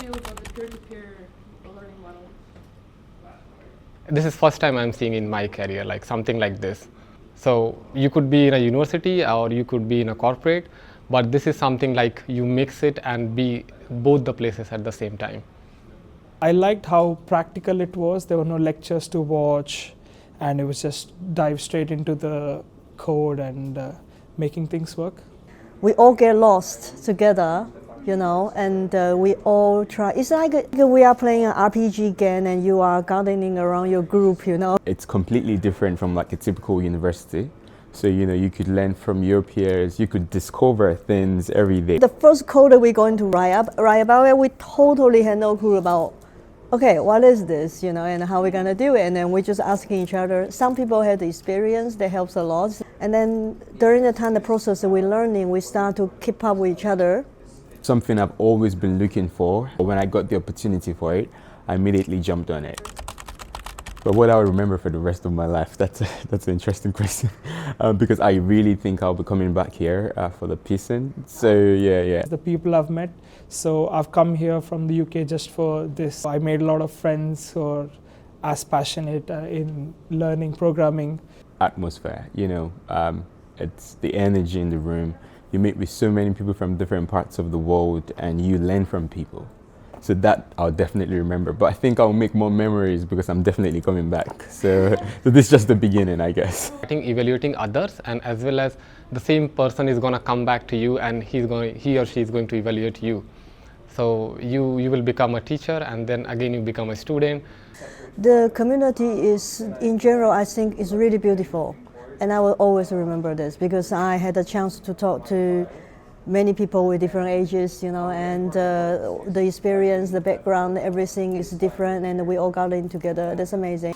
use of the peer-to-peer learning model? This is first time I'm seeing in my career, like something like this. So you could be in a university or you could be in a corporate, but this is something like you mix it and be both the places at the same time. I liked how practical it was. There were no lectures to watch, and it was just dive straight into the code and making things work. We all get lost together, and we all try. It's like we are playing an RPG game and you are gardening around your group, It's completely different from like a typical university. So, you could learn from your peers, you could discover things every day. The first code that we're going to write about it, we totally had no clue about, okay, what is this, and how we're going to do it. And then we're just asking each other. Some people had the experience, that helps a lot. And then during the time, the process that we're learning, we start to keep up with each other. Something I've always been looking for. When I got the opportunity for it, I immediately jumped on it. But what I'll remember for the rest of my life, that's an interesting question. Because I really think I'll be coming back here for the Piscine. So yeah. The people I've met, so I've come here from the UK just for this. I made a lot of friends who are as passionate in learning programming. Atmosphere, it's the energy in the room. You meet with so many people from different parts of the world and you learn from people. So that I'll definitely remember. But I think I'll make more memories because I'm definitely coming back. So this is just the beginning, I guess. I think evaluating others, and as well as the same person is going to come back to you and he or she is going to evaluate you. So you will become a teacher and then again you become a student. The community is, in general, I think is really beautiful. And I will always remember this because I had a chance to talk to many people with different ages, and the experience, the background, everything is different and we all got in together. That's amazing.